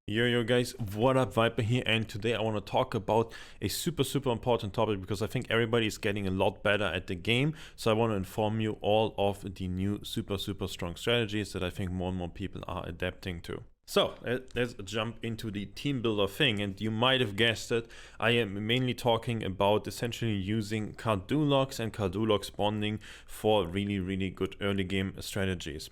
Yo guys, what up, Viper here, and today I want to talk about a super important topic because I think everybody is getting a lot better at the game. So I want to inform you all of the new super strong strategies that I think more and more people are adapting to. So let's jump into the team builder thing, and you might have guessed it, I am mainly talking about essentially using Cardulox and Cardulox bonding for really good early game strategies.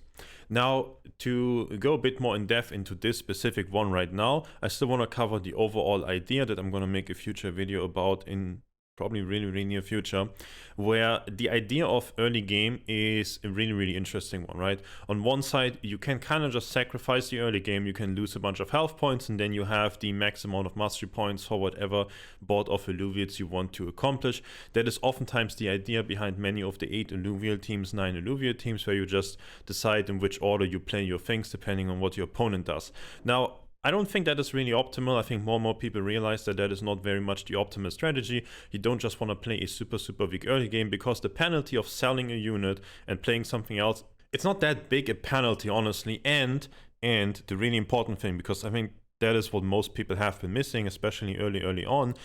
Now, to go a bit more in depth into this specific one right now, I still want to cover the overall idea that I'm going to make a future video about in probably really near future, where the idea of early game is a really interesting one, right? On one side, you can kind of just sacrifice the early game, you can lose a bunch of health points, and then you have the max amount of mastery points for whatever board of Illuvials you want to accomplish. That is oftentimes the idea behind many of the 8 Illuvial teams, 9 Illuvial teams, where you just decide in which order you play your things depending on what your opponent does. Now, I don't think that is really optimal. I think more and more people realize that that is not very much the optimal strategy. You don't just want to play a super weak early game, because the penalty of selling a unit and playing something else, it's not that big a penalty, honestly. And the really important thing, because I think that is what most people have been missing, especially early on,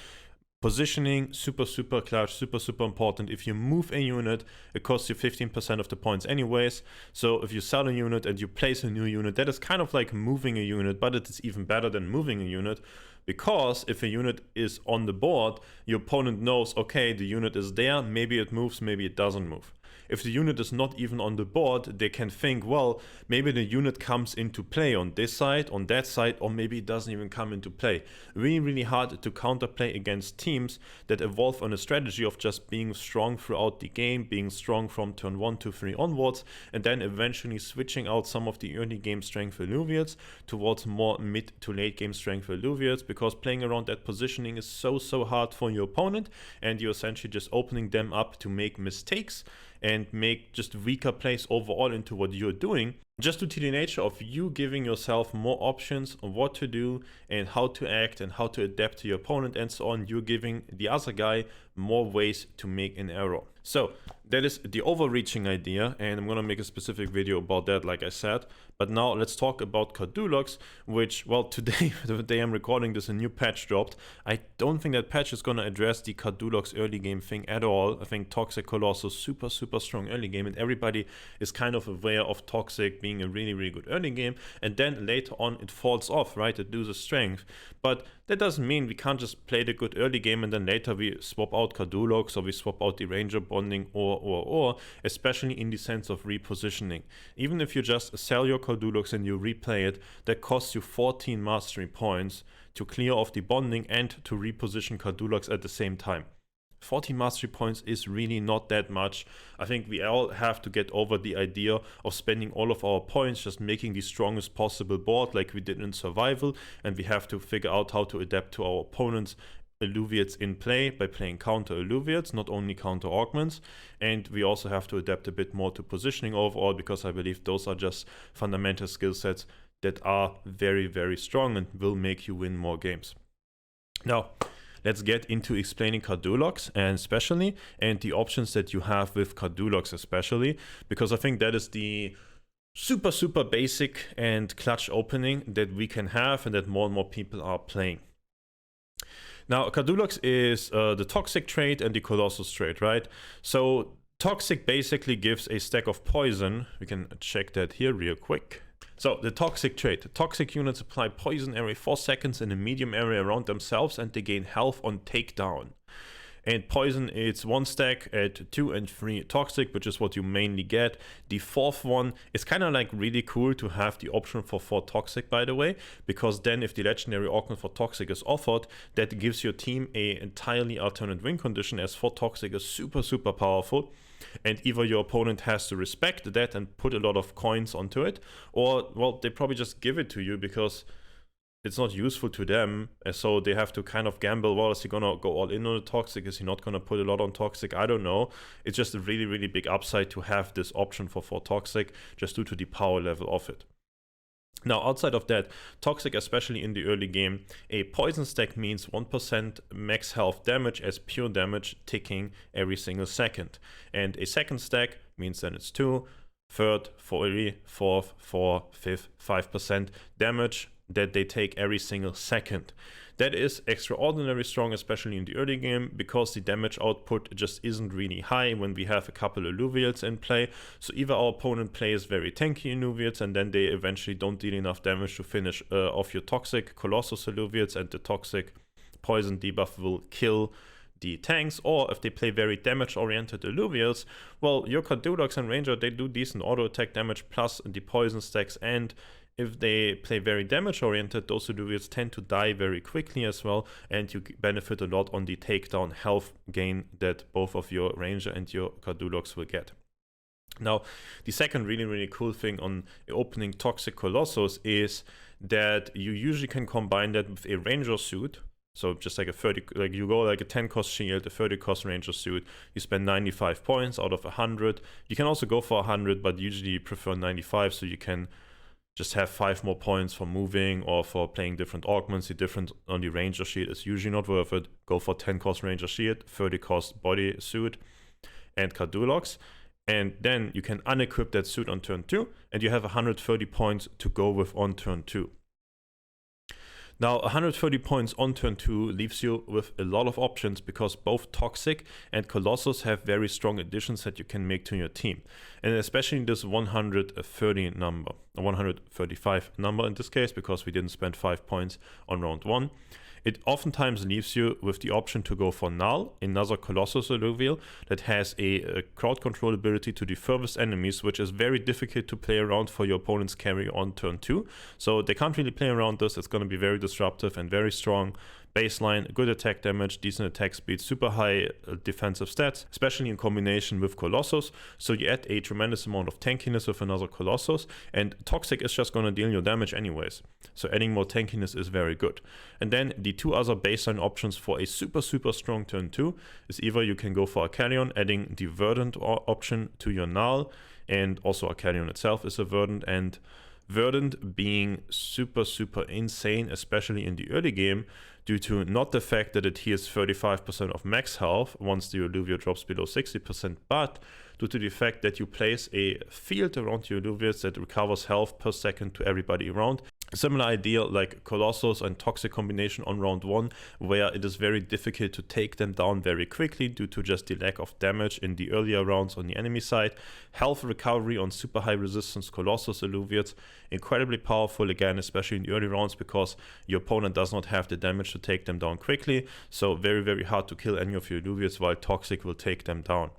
positioning, super clutch, super important. If you move a unit, it costs you 15% of the points anyways. So if you sell a unit and you place a new unit, that is kind of like moving a unit, but it is even better than moving a unit. Because if a unit is on the board, your opponent knows, okay, the unit is there, maybe it moves, maybe it doesn't move. If the unit is not even on the board, they can think, well, maybe the unit comes into play on this side, on that side, or maybe it doesn't even come into play. Really hard to counterplay against teams that evolve on a strategy of just being strong throughout the game, being strong from turn 1 to 3 onwards, and then eventually switching out some of the early game strength Illuvials towards more mid to late game strength Illuvials, because playing around that positioning is so hard for your opponent, and you're essentially just opening them up to make mistakes and make just weaker plays overall into what you're doing, just due to the nature of you giving yourself more options on what to do and how to act and how to adapt to your opponent and so on. You're giving the other guy more ways to make an error. So that is the overreaching idea, and I'm going to make a specific video about that, like I said. But now let's talk about Cardulox, which, well, today, the day I'm recording this, a new patch dropped. I don't think that patch is going to address the Cardulox early game thing at all. I think Toxic Colossus, super strong early game, and everybody is kind of aware of Toxic being a really good early game, and then later on it falls off, right? It loses strength. But that doesn't mean we can't just play the good early game and then later we swap out Cardulox or we swap out the Ranger bonding or, especially in the sense of repositioning. Even if you just sell your Cardulox and you replay it, that costs you 14 mastery points to clear off the bonding and to reposition Cardulox at the same time. 40 mastery points is really not that much. I think we all have to get over the idea of spending all of our points just making the strongest possible board like we did in survival, and we have to figure out how to adapt to our opponents' Illuvials in play by playing counter Illuvials, not only counter augments. And we also have to adapt a bit more to positioning overall, because I believe those are just fundamental skill sets that are very strong and will make you win more games. Now, let's get into explaining Cardulox and the options that you have with Cardulox especially, because I think that is the super basic and clutch opening that we can have and that more and more people are playing. Now, Cardulox is the Toxic trait and the Colossus trait, right? So Toxic basically gives a stack of poison. We can check that here real quick. So the Toxic trait. Toxic units apply poison every 4 seconds in a medium area around themselves, and they gain health on takedown. And poison, it's 1 stack at 2 and 3 Toxic, which is what you mainly get. The 4th one is kind of like really cool to have the option for 4 Toxic, by the way, because then if the legendary augment for Toxic is offered, that gives your team a entirely alternate win condition, as 4 Toxic is super powerful. And either your opponent has to respect that and put a lot of coins onto it, or, well, they probably just give it to you because it's not useful to them, and so they have to kind of gamble. Well, is he gonna go all in on the Toxic? Is he not gonna put a lot on Toxic? I don't know. It's just a really big upside to have this option for 4 Toxic, just due to the power level of it. Now, outside of that, Toxic, especially in the early game, a poison stack means 1% max health damage as pure damage ticking every single second. And a second stack means then it's 2, third, 4, 4th, 4, 5th, 5% damage that they take every single second. That is extraordinarily strong, especially in the early game, because the damage output just isn't really high when we have a couple of Illuvials in play. So either our opponent plays very tanky Illuvials and then they eventually don't deal enough damage to finish off your toxic Colossus Illuvials, and the toxic poison debuff will kill the tanks, or if they play very damage-oriented Illuvials, well, your Cardulox and Ranger, they do decent auto-attack damage plus the poison stacks, and if they play very damage-oriented, those Illuvials tend to die very quickly as well, and you benefit a lot on the takedown health gain that both of your Ranger and your Cardulox will get. Now, the second really cool thing on opening Toxic Colossus is that you usually can combine that with a Ranger suit. So just like a 30, like you go like a 10 cost shield, a 30 cost Ranger suit, you spend 95 points out of 100. You can also go for 100, but usually you prefer 95, so you can just have 5 more points for moving or for playing different augments. The difference on the Ranger shield is usually not worth it. Go for 10 cost Ranger shield, 30 cost body suit, and Cardulox. And then you can unequip that suit on turn 2, and you have 130 points to go with on turn 2. Now, 130 points on turn 2 leaves you with a lot of options, because both Toxic and Colossus have very strong additions that you can make to your team. And especially this 130 number, 135 number in this case, because we didn't spend 5 points on round 1. It oftentimes leaves you with the option to go for Null, another Colossus Illuvial that has a crowd control ability to the furthest enemies, which is very difficult to play around for your opponent's carry on turn 2. So they can't really play around this. It's going to be very disruptive and very strong. Baseline, good attack damage, decent attack speed, super high defensive stats, especially in combination with Colossus. So you add a tremendous amount of tankiness with another Colossus, and Toxic is just going to deal your damage anyways. So adding more tankiness is very good. And then the two other baseline options for a super strong turn 2 is either you can go for Arcalion, adding the Verdant option to your Null, and also Arcalion itself is a Verdant, and Verdant being super insane, especially in the early game, due to not the fact that it heals 35% of max health once the Illuvia drops below 60%, but due to the fact that you place a field around your Illuvials that recovers health per second to everybody around. A similar idea like Colossus and Toxic combination on round 1, where it is very difficult to take them down very quickly due to just the lack of damage in the earlier rounds on the enemy side. Health recovery on super high resistance Colossus Illuvials, incredibly powerful again, especially in the early rounds, because your opponent does not have the damage to take them down quickly. So very hard to kill any of your Illuvials, while Toxic will take them down.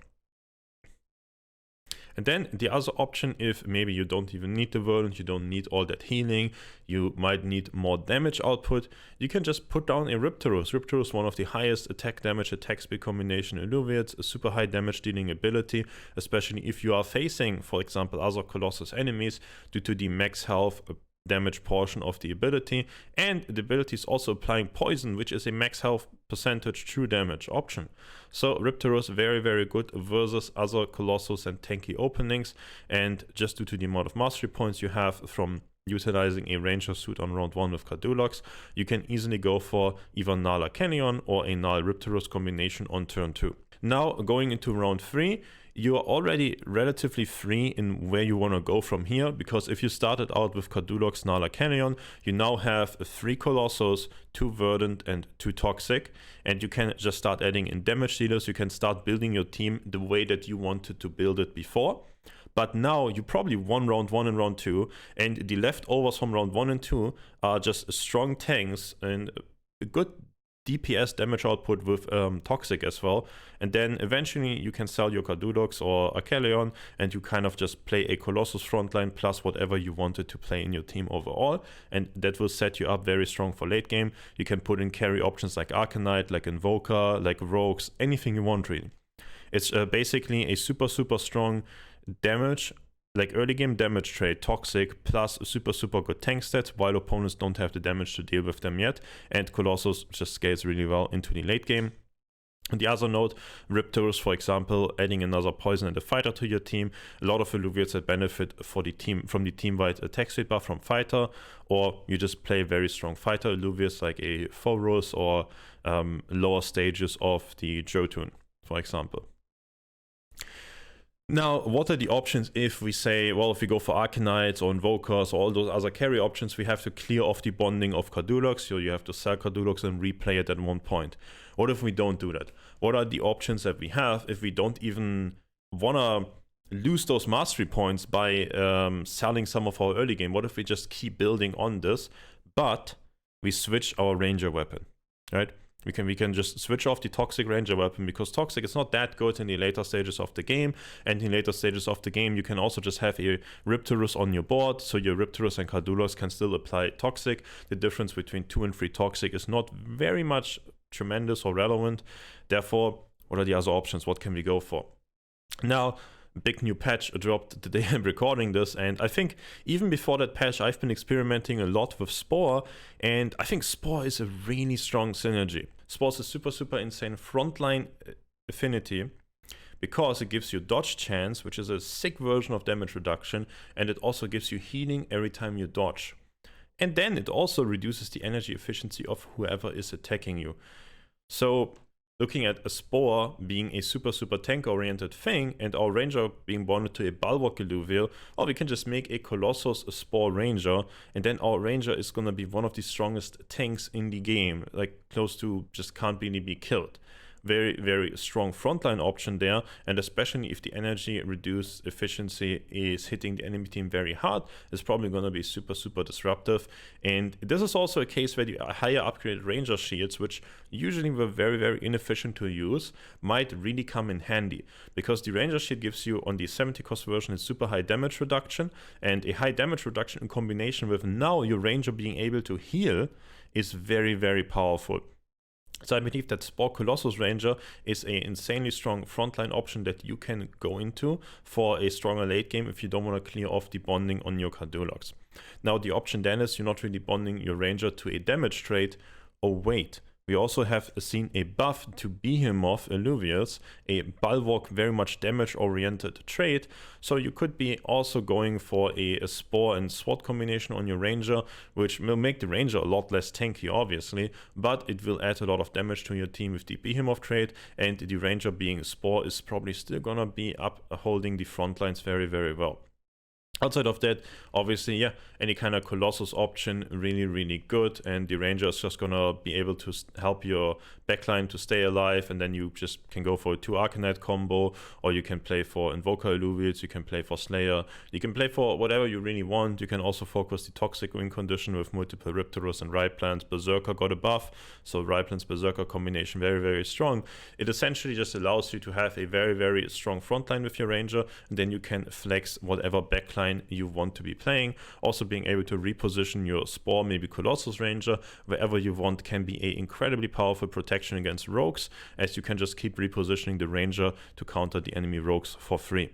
And then the other option, if maybe you don't even need the Verdant, you don't need all that healing, you might need more damage output, you can just put down a Riptorus. Riptorus, one of the highest attack damage, attack speed combination Illuvials, a super high damage dealing ability, especially if you are facing, for example, other Colossus enemies due to the max health damage portion of the ability. And the ability is also applying poison, which is a max health percentage true damage option. So Riptorus very good versus other Colossus and tanky openings, and just due to the amount of mastery points you have from utilizing a Ranger suit on round 1 with Cardulox, you can easily go for either Null Arcanion or a Null Riptorus combination on turn 2. Now going into round 3, you are already relatively free in where you want to go from here, because if you started out with Cardulox, Null Arcanion, you now have 3 Colossus, 2 Verdant and 2 Toxic, and you can just start adding in damage dealers. You can start building your team the way that you wanted to build it before. But now you probably won round 1 and round 2, and the leftovers from round 1 and 2 are just strong tanks and a good DPS damage output with Toxic as well. And then eventually you can sell your Cardulox or Arcalion, and you kind of just play a Colossus frontline plus whatever you wanted to play in your team overall, and that will set you up very strong for late game. You can put in carry options like Arcanite, like Invoker, like Rogues, anything you want really. It's basically a super strong damage, like early game damage trade, Toxic plus super good tank stats, while opponents don't have the damage to deal with them yet, and Colossus just scales really well into the late game. On the other note, Riptorus, for example, adding another poison and a fighter to your team, a lot of Illuvials that benefit for the team from the team-wide attack speed buff from fighter, or you just play very strong fighter Illuvials like a Phorus or lower stages of the Jotun, for example. Now, what are the options if we say, well, if we go for Arcanites or Invokers or all those other carry options, we have to clear off the bonding of Cardulox, so you have to sell Cardulox and replay it at one point. What if we don't do that? What are the options that we have if we don't even want to lose those mastery points by selling some of our early game? What if we just keep building on this, but we switch our ranger weapon, right? We can just switch off the toxic ranger weapon, because toxic is not that good in the later stages of the game, and in later stages of the game you can also just have a Riptorus on your board, so your Riptorus and Cardulox can still apply toxic. The difference between 2 and 3 toxic is not very much tremendous or relevant. Therefore, what are the other options? What can we go for? Now, big new patch dropped the day I'm recording this, and I think even before that patch I've been experimenting a lot with Spore, and I think Spore is a really strong synergy. Spore is a super insane frontline affinity, because it gives you dodge chance, which is a sick version of damage reduction, and it also gives you healing every time you dodge. And then it also reduces the energy efficiency of whoever is attacking you. So looking at a Spore being a super tank-oriented thing, and our Ranger being bonded to a Bulwark Illuvial, or we can just make a Colossus a Spore Ranger, and then our Ranger is gonna be one of the strongest tanks in the game, like close to just can't really be killed. Very strong frontline option there, and especially if the energy reduced efficiency is hitting the enemy team very hard, it's probably going to be super disruptive. And this is also a case where the higher upgraded ranger shields, which usually were very inefficient to use, might really come in handy, because the ranger shield gives you, on the 70 cost version, a super high damage reduction, and a high damage reduction in combination with now your ranger being able to heal is very powerful. So I believe that Spore Colossus Ranger is an insanely strong frontline option that you can go into for a stronger late game if you don't want to clear off the bonding on your Cardulox. Now the option then is you're not really bonding your Ranger to a damage trait. Oh wait, we also have seen a buff to Behemoth Illuvials, a Bulwark very much damage oriented trait, so you could be also going for a Spore and SWAT combination on your Ranger, which will make the Ranger a lot less tanky obviously, but it will add a lot of damage to your team with the Behemoth trait, and the Ranger being Spore is probably still gonna be upholding the front lines very well. Outside of that, obviously, yeah, any kind of Colossus option, really good, and the Ranger is just gonna be able to help your backline to stay alive, and then you just can go for a 2 Arcanite combo, or you can play for Invoker Illuvials, you can play for Slayer, you can play for whatever you really want. You can also focus the Toxic win condition with multiple Riptorus and Ripelands. Berserker got a buff, so Ripelands Berserker combination very strong. It essentially just allows you to have a very strong frontline with your Ranger, and then you can flex whatever backline you want to be playing. Also being able to reposition your Spore, maybe Colossus Ranger, wherever you want, can be an incredibly powerful protection against rogues, as you can just keep repositioning the Ranger to counter the enemy rogues for free.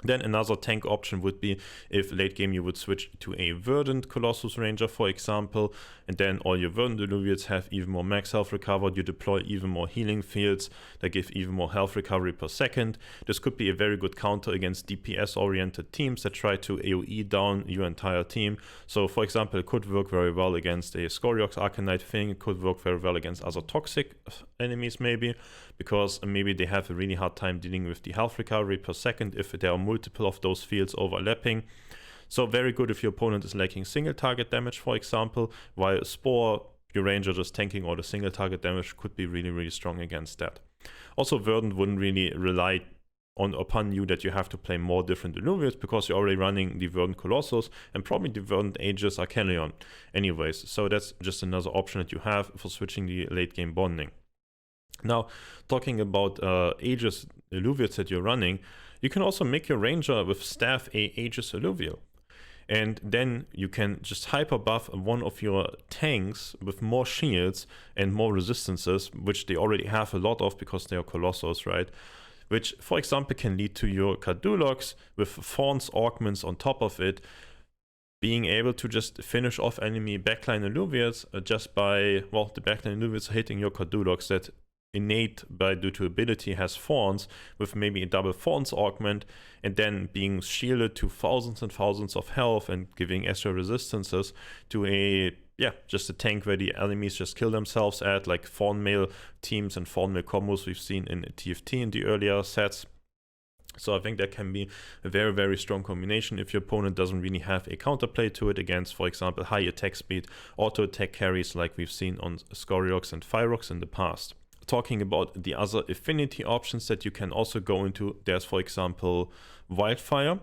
Then another tank option would be if late game you would switch to a Verdant Colossus Ranger, for example, and then all your Verdant Illuvials have even more max health recovered. You deploy even more healing fields that give even more health recovery per second. This could be a very good counter against DPS oriented teams that try to AoE down your entire team. So for example, it could work very well against a Scoriox Arcanite thing. It could work very well against other toxic enemies maybe, because maybe they have a really hard time dealing with the health recovery per second if there are multiple of those fields overlapping. So very good if your opponent is lacking single target damage, for example, while Spore, your Ranger just tanking all the single target damage, could be really strong against that. Also, Verdant wouldn't really rely upon you that you have to play more different Illuvials, because you're already running the Verdant Colossus and probably the Verdant Aegis Arcanion anyways. So that's just another option that you have for switching the late game bonding. Now, talking about Aegis Illuvials that you're running, you can also make your Ranger with Staff a Aegis Illuvial. And then you can just hyper buff one of your tanks with more shields and more resistances, which they already have a lot of because they are Colossus, right? Which, for example, can lead to your Cardulox with Thorns Augments on top of it, being able to just finish off enemy backline Illuvials just by, well, the backline Illuvials hitting your Cardulox that innate due to ability has Thorns with maybe a double Thorns augment, and then being shielded to thousands and thousands of health and giving extra resistances to just a tank where the enemies just kill themselves at, like Thorn Mail teams and Thorn Mail combos we've seen in TFT in the earlier sets. So I think that can be a very, very strong combination if your opponent doesn't really have a counterplay to it against, for example, high attack speed, auto attack carries like we've seen on Scoriox and Fyrox in the past. Talking about the other affinity options that you can also go into, there's, for example, Wildfire,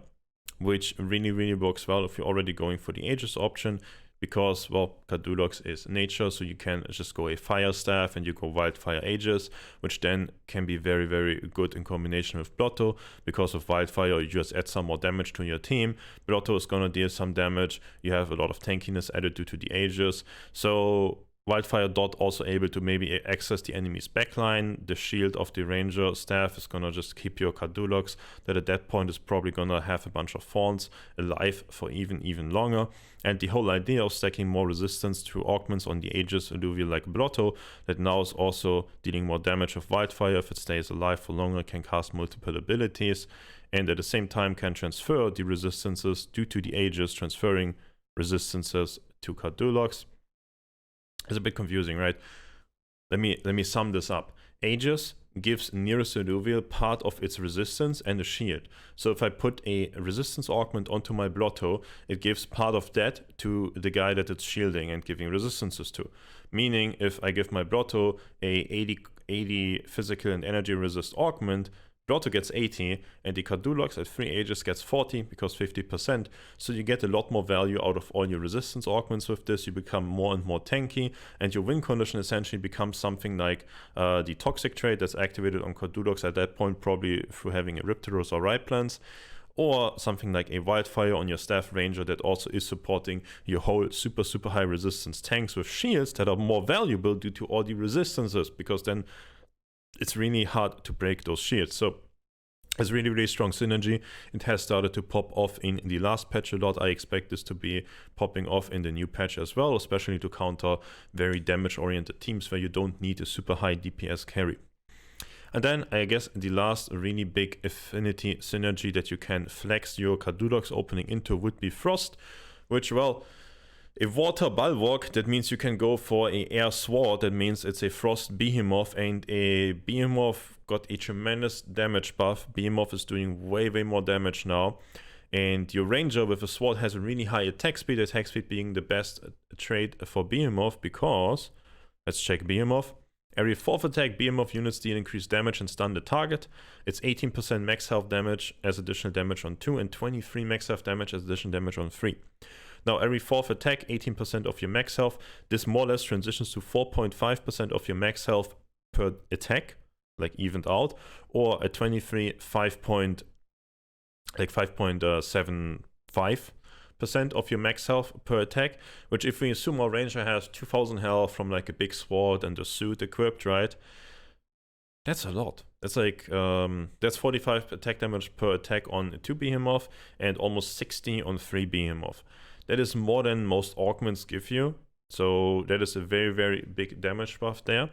which really, really works well if you're already going for the Aegis option. Because, well, Cardulox is nature, so you can just go a Fire Staff and you go Wildfire Aegis, which then can be very, very good in combination with Blotto. Because of Wildfire, you just add some more damage to your team. Blotto is gonna deal some damage. You have a lot of tankiness added due to the Aegis. So Wildfire Dot also able to maybe access the enemy's backline. The shield of the Ranger staff is gonna just keep your Cardulox, that at that point is probably gonna have a bunch of Fawns alive for even longer. And the whole idea of stacking more resistance to augments on the Aegis Illuvial like Blotto, that now is also dealing more damage of Wildfire. If it stays alive for longer, can cast multiple abilities, and at the same time can transfer the resistances due to the Aegis, transferring resistances to Cardulox. It's a bit confusing, right? Let me sum this up. Aegis gives nearest Illuvial part of its resistance and a shield. So if I put a resistance augment onto my Blotto, it gives part of that to the guy that it's shielding and giving resistances to. Meaning, if I give my Blotto a 80 physical and energy resist augment, Blotto gets 80, and the Cardulox at 3 Aegis gets 40 because 50%. So you get a lot more value out of all your resistance augments with this. You become more and more tanky, and your win condition essentially becomes something like the toxic trait that's activated on Cardulox at that point, probably through having a Ripteros or Ripelands, or something like a Wildfire on your Staff Ranger that also is supporting your whole super high resistance tanks with shields that are more valuable due to all the resistances, because then it's really hard to break those shields. So it's really, really strong synergy. It has started to pop off in the last patch a lot. I expect this to be popping off in the new patch as well, especially to counter very damage-oriented teams where you don't need a super high DPS carry. And then I guess the last really big affinity synergy that you can flex your Cardulox opening into would be Frost, which, well, a water bulwark, that means you can go for a air sword, that means it's a frost behemoth, and a behemoth got a tremendous damage buff. Behemoth is doing way more damage now, and your ranger with a sword has a really high attack speed being the best trait for Behemoth, because, let's check Behemoth. Every 4th attack, Behemoth units deal increased damage and stun the target. It's 18% max health damage as additional damage on 2, and 23 max health damage as additional damage on 3. Now, every 4th attack, 18% of your max health. This more or less transitions to 4.5% of your max health per attack, like evened out, or a 23 5.75% of your max health per attack, which, if we assume our ranger has 2000 health from like a big sword and a suit equipped, right? That's a lot. That's like, that's 45 attack damage per attack on 2 Behemoth and almost 60 on 3 Behemoth. That is more than most augments give you. So that is a very big damage buff there.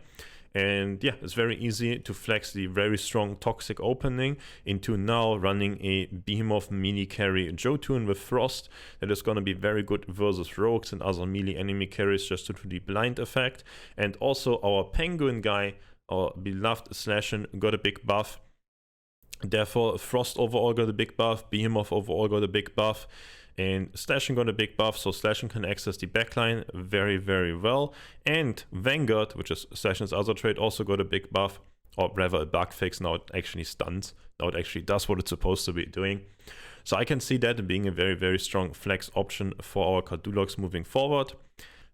And yeah, it's very easy to flex the very strong toxic opening into now running a Behemoth melee carry Jotun with Frost that is going to be very good versus rogues and other melee enemy carries just due to the blind effect. And also our penguin guy, our beloved Slashin, got a big buff. Therefore, Frost overall got a big buff, Behemoth overall got a big buff, and Slashing got a big buff, so Slashing can access the backline very well. And Vanguard, which is Slashing's other trait, also got a big buff, or rather a bug fix. Now it actually stuns. Now it actually does what it's supposed to be doing. So I can see that being a very strong flex option for our Cardulox moving forward.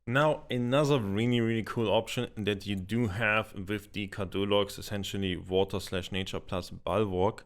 Now, another really cool option that you do have with the Cardulox, essentially water/nature plus bulwark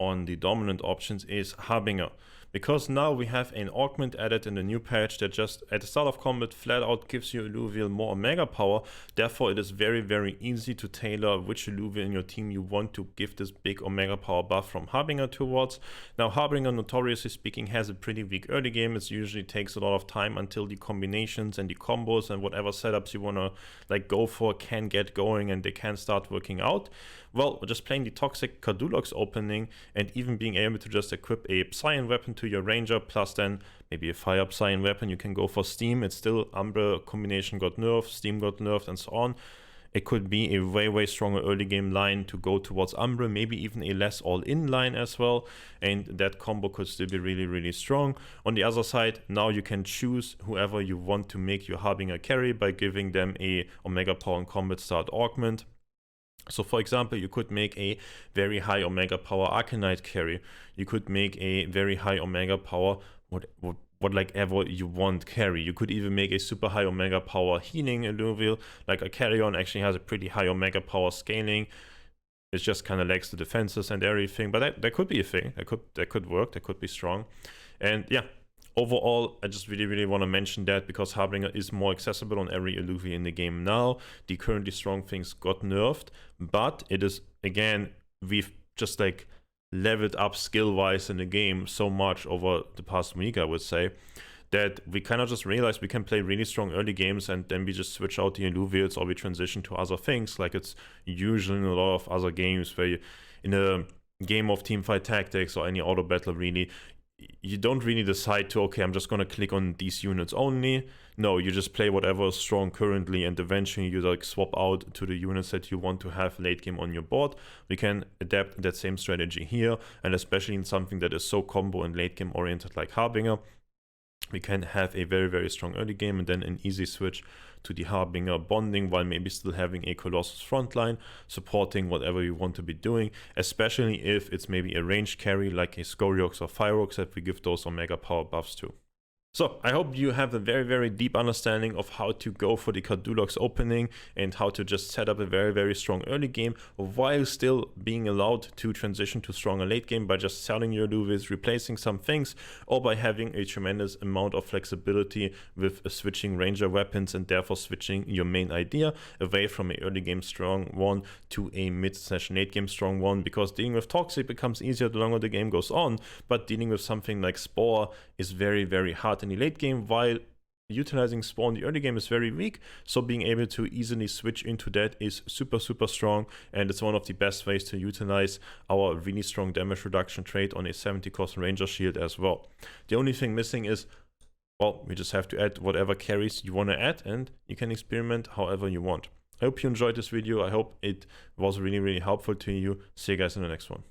on the dominant options, is Harbinger. Because now we have an augment added in the new patch that just at the start of combat flat out gives you Illuvial more Omega power. Therefore, it is very easy to tailor which Illuvial in your team you want to give this big Omega power buff from Harbinger towards. Now, Harbinger, notoriously speaking, has a pretty weak early game. It usually takes a lot of time until the combinations and the combos and whatever setups you want to like go for can get going and they can start working out. Well, just playing the toxic Cardulox opening and even being able to just equip a Psion weapon to your ranger, plus then maybe a fire Psion weapon, you can go for Steam. It's still Umbra combination got nerfed, Steam got nerfed, and so on. It could be a way stronger early game line to go towards Umbra, maybe even a less all-in line as well, and that combo could still be really strong. On the other side, now you can choose whoever you want to make your Harbinger carry by giving them a Omega Power and Combat Start augment. So for example, you could make a very high Omega Power Arcanite carry. You could make a very high Omega Power whatever you want carry. You could even make a super high Omega Power healing Illuvial. Like a Carrion actually has a pretty high Omega Power scaling. It just kind of lacks the defenses and everything, but that could be a thing. That could work. That could be strong. And yeah, overall, I just really want to mention that because Harbinger is more accessible on every Illuvium in the game now. The currently strong things got nerfed, but it is, again, we've just like leveled up skill-wise in the game so much over the past week, I would say, that we kind of just realized we can play really strong early games and then we just switch out the Illuvials or we transition to other things, like it's usually in a lot of other games where you, in a game of teamfight tactics or any auto battle really, you don't really decide to, okay, I'm just going to click on these units only. No, you just play whatever is strong currently and eventually you like swap out to the units that you want to have late game on your board. We can adapt that same strategy here, and especially in something that is so combo and late game oriented like Harbinger, we can have a very strong early game and then an easy switch to the Harbinger bonding while maybe still having a Colossus frontline supporting whatever you want to be doing, especially if it's maybe a ranged carry like a Scoriox or Fireox that we give those Omega Power buffs to. So I hope you have a very deep understanding of how to go for the Cardulox opening and how to just set up a very strong early game while still being allowed to transition to stronger late game by just selling your Illuvials, replacing some things, or by having a tremendous amount of flexibility with switching ranger weapons and therefore switching your main idea away from an early game strong one to a mid/late game strong one, because dealing with Toxic becomes easier the longer the game goes on, but dealing with something like Spore is very hard in the late game, while utilizing Spore in the early game is very weak. So being able to easily switch into that is super strong, and it's one of the best ways to utilize our really strong damage reduction trait on a 70 cost ranger shield as well. The only thing missing is, well, we just have to add whatever carries you want to add and you can experiment however you want. I hope you enjoyed this video. I hope it was really helpful to you. See you guys in the next one.